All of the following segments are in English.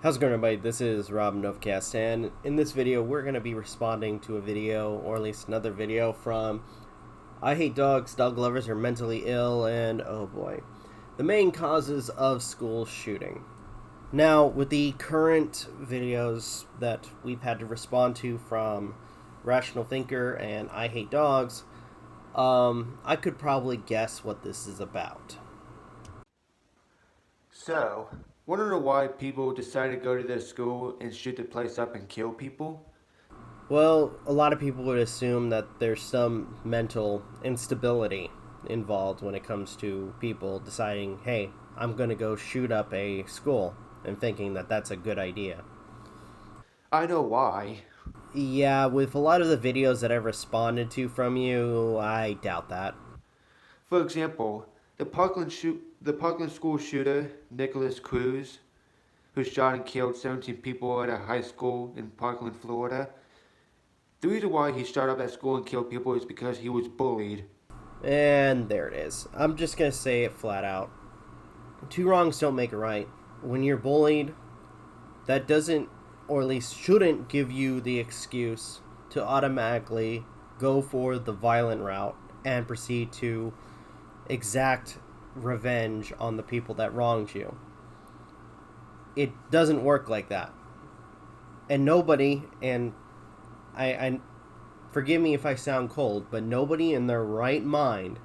How's it going, everybody? This is Rob Novakast, and in this video we're going to be responding to a video, or at least another video, from I Hate Dogs, Dog Lovers Are Mentally Ill, and oh boy, the main causes of school shooting. Now, with the current videos that we've had to respond to from Rational Thinker and I Hate Dogs, I could probably guess what this is about. So, want to know why people decide to go to their school and shoot the place up and kill people? Well, a lot of people would assume that there's some mental instability involved when it comes to people deciding, hey, I'm going to go shoot up a school, and thinking that that's a good idea. I know why. Yeah, with a lot of the videos that I've responded to from you, I doubt that. For example, the Parkland school shooter, Nikolas Cruz, who shot and killed 17 people at a high school in Parkland, Florida. The reason why he shot up that school and killed people is because he was bullied. And there it is. I'm just going to say it flat out. Two wrongs don't make a right. When you're bullied, that doesn't, or at least shouldn't, give you the excuse to automatically go for the violent route and proceed to exact revenge on the people that wronged you. It doesn't work like that. And nobody, and I forgive me if I sound cold, but nobody in their right mind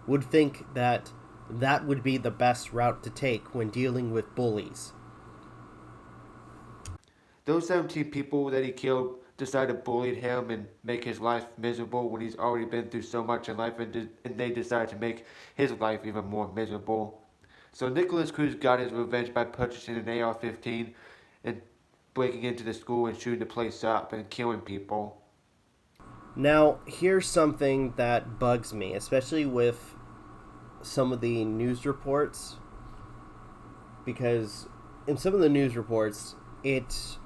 would think that that would be the best route to take when dealing with bullies. Those 17 people that he killed decided to bully him and make his life miserable when he's already been through so much in life, and they decided to make his life even more miserable. So Nikolas Cruz got his revenge by purchasing an AR-15 and breaking into the school and shooting the place up and killing people. Now, here's something that bugs me, especially with some of the news reports, because in some of the news reports, it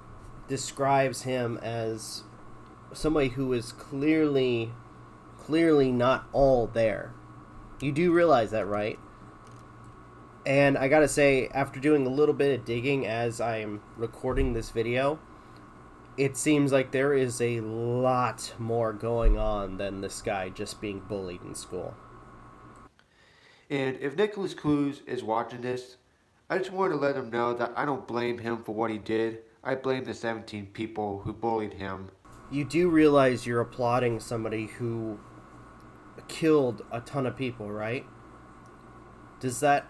describes him as somebody who is clearly not all there. You do realize that, right? And I gotta say, after doing a little bit of digging as I'm recording this video, it seems like there is a lot more going on than this guy just being bullied in school. And if Nikolas Cruz is watching this, I just wanted to let him know that I don't blame him for what he did. I blame the 17 people who bullied him. You do realize you're applauding somebody who killed a ton of people, right? Does that...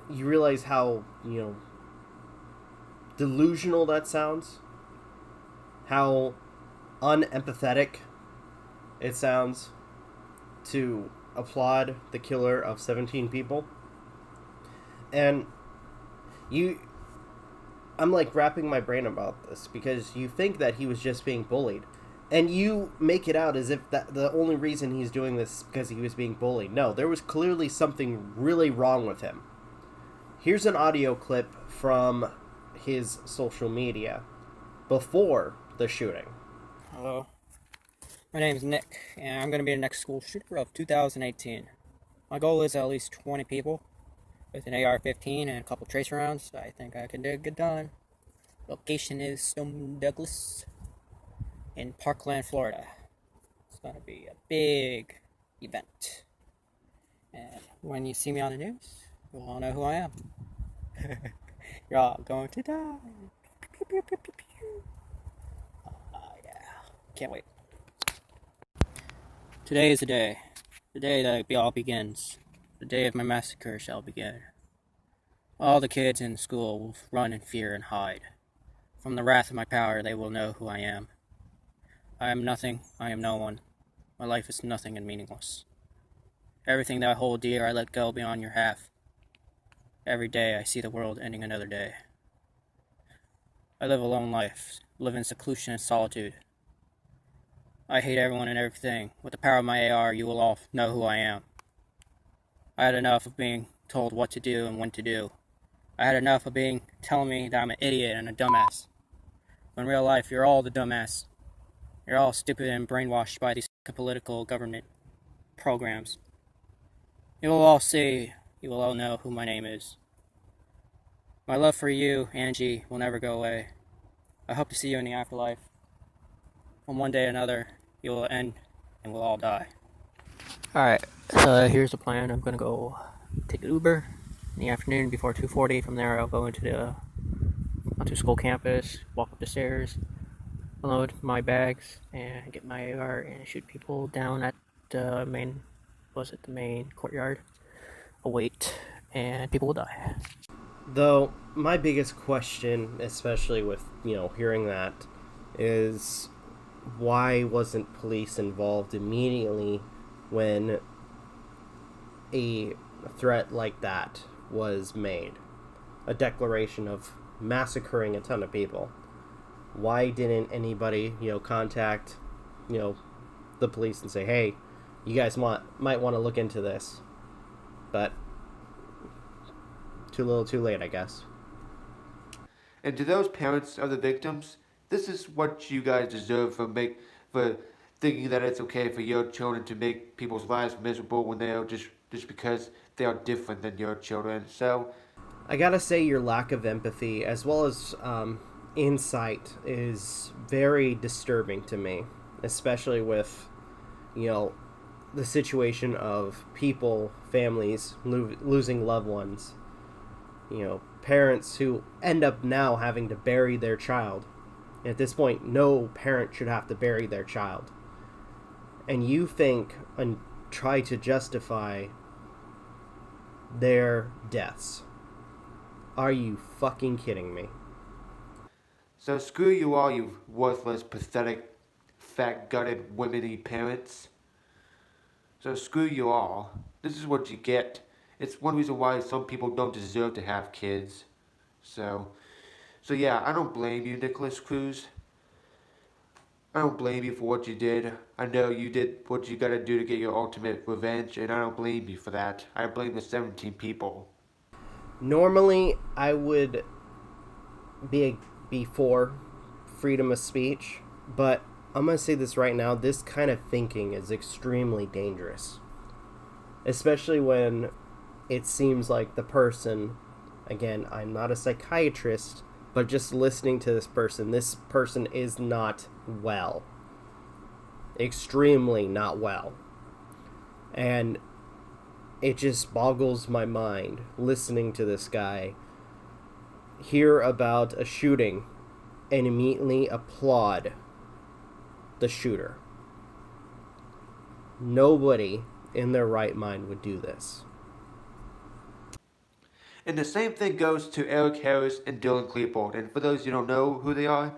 You realize how, delusional that sounds? How unempathetic it sounds to applaud the killer of 17 people? And I'm like wrapping my brain about this, because you think that he was just being bullied, and you make it out as if that the only reason he's doing this is because he was being bullied. No, there was clearly something really wrong with him. Here's an audio clip from his social media before the shooting. Hello, my name is Nick, and I'm going to be the next school shooter of 2018. My goal is at least 20 people with an AR-15 and a couple tracer rounds. I think I can do a good time. Location is Stone Douglas in Parkland, Florida. It's going to be a big event. And when you see me on the news, you'll all know who I am. You're all going to die. Yeah. Can't wait. Today is the day that it all begins. The day of my massacre shall begin. All the kids in school will run in fear and hide. From the wrath of my power, they will know who I am. I am nothing, I am no one. My life is nothing and meaningless. Everything that I hold dear, I let go beyond your half. Every day, I see the world ending another day. I live a lone life, live in seclusion and solitude. I hate everyone and everything. With the power of my AR, you will all know who I am. I had enough of being told what to do and when to do. I had enough of telling me that I'm an idiot and a dumbass. In real life, you're all the dumbass. You're all stupid and brainwashed by these political government programs. You will all see, you will all know who my name is. My love for you, Angie, will never go away. I hope to see you in the afterlife. From one day to another, you will end and we'll all die. Alright, so here's the plan. I'm gonna go take an Uber in the afternoon before 2:40. From there, I'll go onto school campus, walk up the stairs, unload my bags, and get my AR and shoot people down at the main courtyard. I'll wait, and people will die. Though, my biggest question, especially with, hearing that, is why wasn't police involved immediately when a threat like that was made? A declaration of massacring a ton of people. Why didn't anybody, contact, the police and say, hey, you guys might want to look into this? But too little, too late, I guess. And to those parents of the victims, this is what you guys deserve for thinking that it's okay for your children to make people's lives miserable when they are just because they are different than your children. So, I gotta say, your lack of empathy as well as insight is very disturbing to me, especially with, the situation of people, families losing loved ones, parents who end up now having to bury their child. At this point, no parent should have to bury their child. And you think and try to justify their deaths. Are you fucking kidding me? so screw you all, you worthless, pathetic, fat-gutted, women-y parents. So screw you all. This is what you get. It's one reason why some people don't deserve to have kids. So yeah, I don't blame you, Nikolas Cruz. I don't blame you for what you did. I know you did what you gotta do to get your ultimate revenge, and I don't blame you for that. I blame the 17 people. Normally, I would be for freedom of speech, but I'm going to say this right now. This kind of thinking is extremely dangerous. Especially when it seems like the person, again, I'm not a psychiatrist, but just listening to this person is not well. Extremely not well. And it just boggles my mind listening to this guy hear about a shooting and immediately applaud the shooter. Nobody in their right mind would do this. And the same thing goes to Eric Harris and Dylan Klebold. And for those who don't know who they are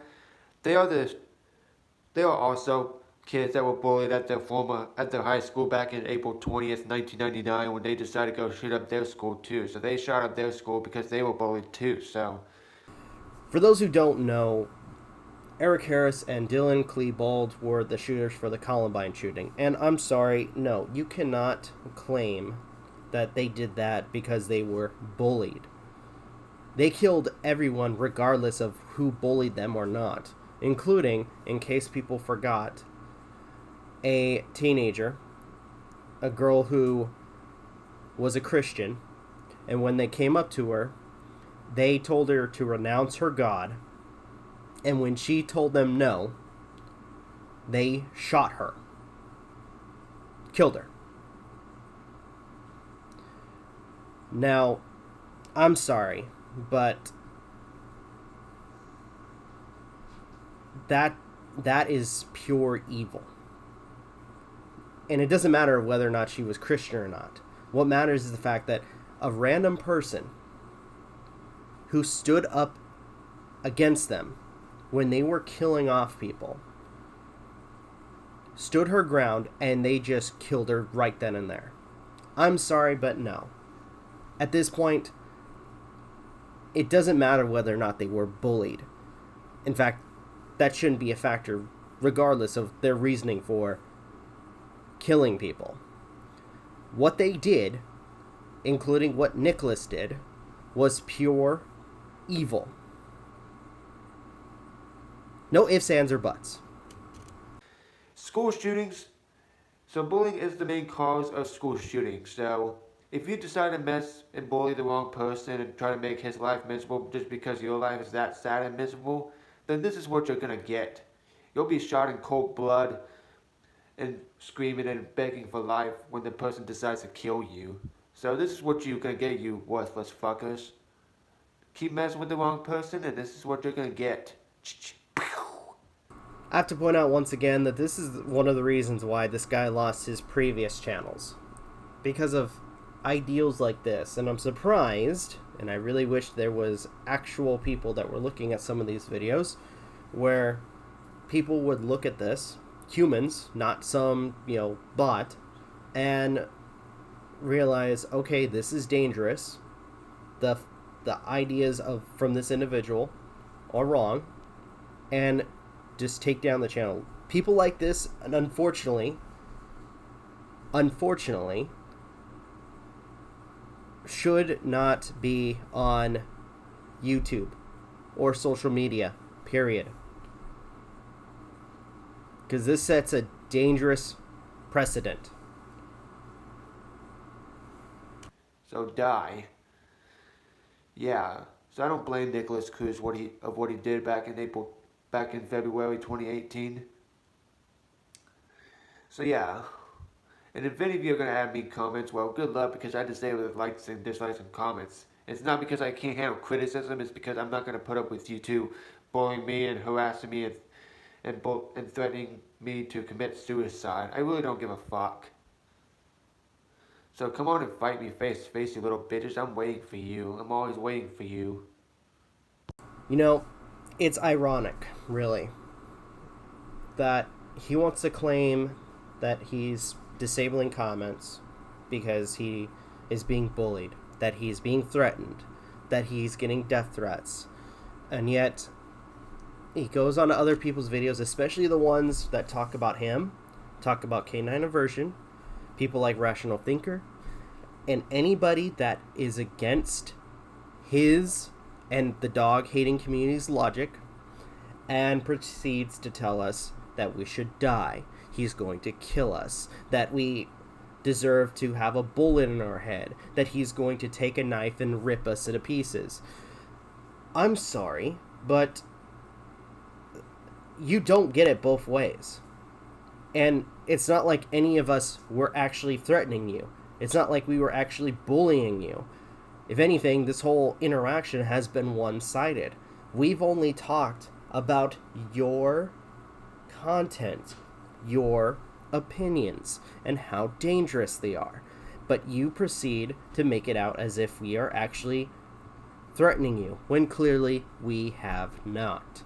also kids that were bullied at their high school back in April 20th, 1999, when they decided to go shoot up their school too. So they shot up their school because they were bullied too. So, for those who don't know, Eric Harris and Dylan Klebold were the shooters for the Columbine shooting. And I'm sorry, no, you cannot claim that they did that because they were bullied. They killed everyone regardless of who bullied them or not, including, in case people forgot, a teenager, a girl who was a Christian, and when they came up to her, they told her to renounce her God, and when she told them no, they shot her. Killed her. Now, I'm sorry, but that is pure evil. And it doesn't matter whether or not she was Christian or not. What matters is the fact that a random person who stood up against them when they were killing off people stood her ground and they just killed her right then and there. I'm sorry, but no. At this point, it doesn't matter whether or not they were bullied. In fact, that shouldn't be a factor regardless of their reasoning for killing people. What they did, including what Nikolas did, was pure evil. No ifs, ands, or buts. school shootings. So bullying is the main cause of school shootings. So if you decide to mess and bully the wrong person and try to make his life miserable just because your life is that sad and miserable, then this is what you're gonna get. You'll be shot in cold blood and screaming and begging for life when the person decides to kill you. So this is what you're gonna get, you worthless fuckers. Keep messing with the wrong person and this is what you're gonna get. I have to point out once again that this is one of the reasons why this guy lost his previous channels. Because of ideals like this. And I'm surprised, and I really wish there was actual people that were looking at some of these videos, where people would look at this, humans, not some, bot, and realize, okay, this is dangerous. The ideas from this individual are wrong, and just take down the channel. People like this, and unfortunately, should not be on YouTube or social media, period. Because this sets a dangerous precedent. So die. Yeah. So I don't blame Nikolas Cruz what he did back in February 2018. So yeah. And if any of you are going to add me comments, well, good luck, because I disable the likes and dislikes and comments. It's not because I can't handle criticism, it's because I'm not going to put up with you two bullying me and harassing me and threatening me to commit suicide. I really don't give a fuck. So come on and fight me face to face, you little bitches. I'm waiting for you. I'm always waiting for you. It's ironic, really, that he wants to claim that he's disabling comments because he is being bullied, that he's being threatened, that he's getting death threats, and yet he goes on to other people's videos, especially the ones that talk about him, talk about K9 aversion, people like Rational Thinker, and anybody that is against his and the dog hating community's logic, and proceeds to tell us that we should die. He's going to kill us, that we deserve to have a bullet in our head, that he's going to take a knife and rip us into pieces. I'm sorry, but you don't get it both ways. And it's not like any of us were actually threatening you. It's not like we were actually bullying you. If anything, this whole interaction has been one-sided. We've only talked about your content, your opinions, and how dangerous they are. But you proceed to make it out as if we are actually threatening you, when clearly we have not.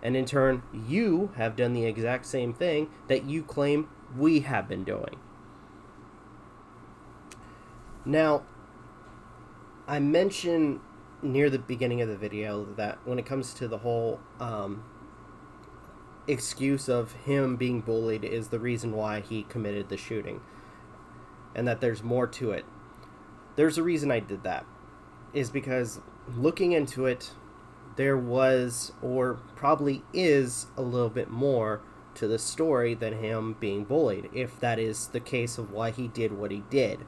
And in turn, you have done the exact same thing that you claim we have been doing. Now, I mentioned near the beginning of the video that when it comes to the whole excuse of him being bullied is the reason why he committed the shooting, and that there's more to it. There's a reason I did that, is because looking into it, there was, or probably is, a little bit more to the story than him being bullied, if that is the case of why he did what he did.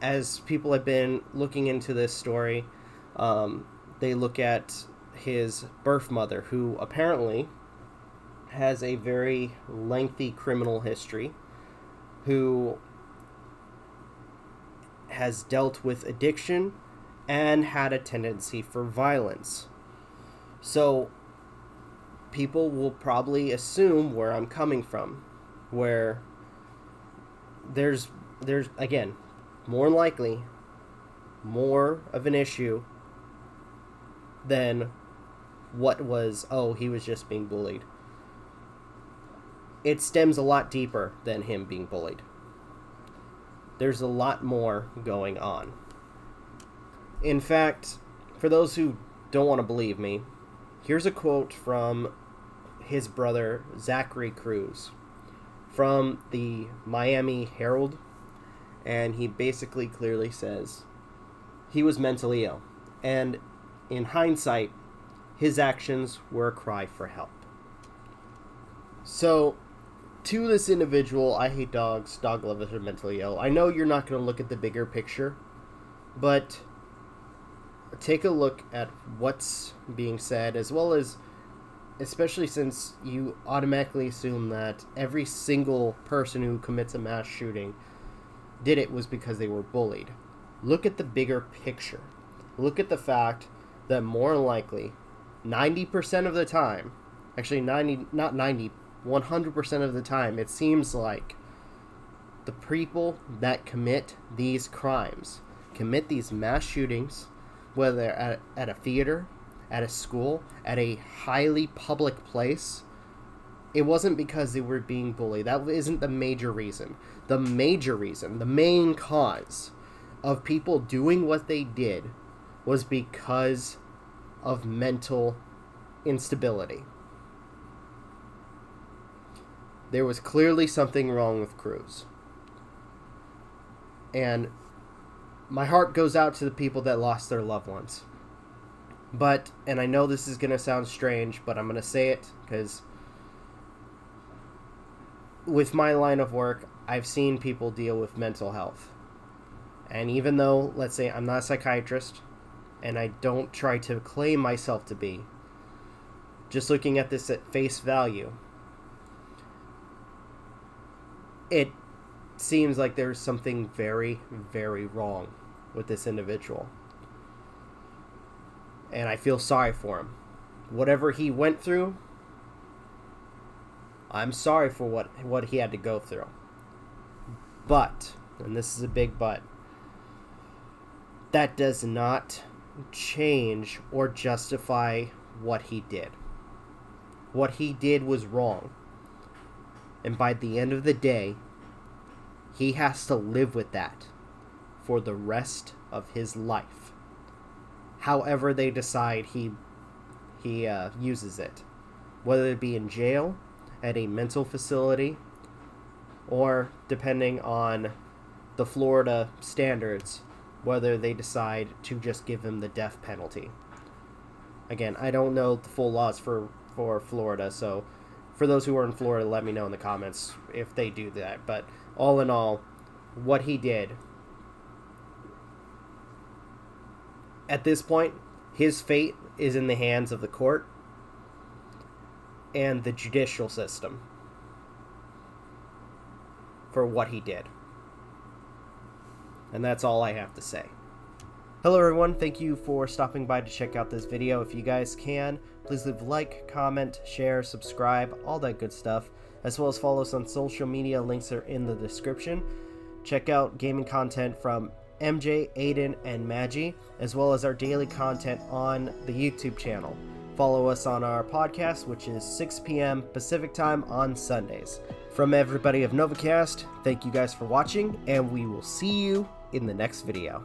As people have been looking into this story, they look at his birth mother, who apparently has a very lengthy criminal history, who has dealt with addiction and had a tendency for violence. So people will probably assume where I'm coming from, where there's again, more likely more of an issue than what was, oh, he was just being bullied. It stems a lot deeper than him being bullied. There's a lot more going on. In fact, for those who don't want to believe me, here's a quote from his brother, Zachary Cruz, from the Miami Herald, and he basically clearly says he was mentally ill, and in hindsight, his actions were a cry for help. So, to this individual, I hate dogs, dog lovers are mentally ill. I know you're not going to look at the bigger picture, but take a look at what's being said, as well as, especially since you automatically assume that every single person who commits a mass shooting did it was because they were bullied. Look at the bigger picture. Look at the fact that more likely 90% of the time, actually 100% of the time, it seems like the people that commit these crimes, commit these mass shootings, whether they're at a theater, at a school, at a highly public place, it wasn't because they were being bullied. That isn't the major reason. The major reason, the main cause of people doing what they did was because of mental instability. There was clearly something wrong with Cruz. And my heart goes out to the people that lost their loved ones. But, and I know this is going to sound strange, but I'm going to say it because with my line of work, I've seen people deal with mental health. And even though, let's say, I'm not a psychiatrist, and I don't try to claim myself to be, just looking at this at face value, it seems like there's something very, very wrong with this individual. And I feel sorry for him. Whatever he went through, I'm sorry for what he had to go through. But, and this is a big but, that does not change or justify what he did. What he did was wrong. And by the end of the day, he has to live with that for the rest of his life. However they decide he uses it. Whether it be in jail, at a mental facility, or depending on the Florida standards, whether they decide to just give him the death penalty. Again, I don't know the full laws for Florida, so for those who are in Florida, let me know in the comments if they do that. But all in all, what he did, at this point, his fate is in the hands of the court and the judicial system for what he did. And that's all I have to say. Hello everyone, thank you for stopping by to check out this video. If you guys can, please leave a like, comment, share, subscribe, all that good stuff, as well as follow us on social media. Links are in the description. Check out gaming content from MJ, Aden, and Magi, as well as our daily content on the YouTube channel. Follow us on our podcast, which is 6 p.m. Pacific time on Sundays. From everybody of Novakast, thank you guys for watching, and we will see you in the next video.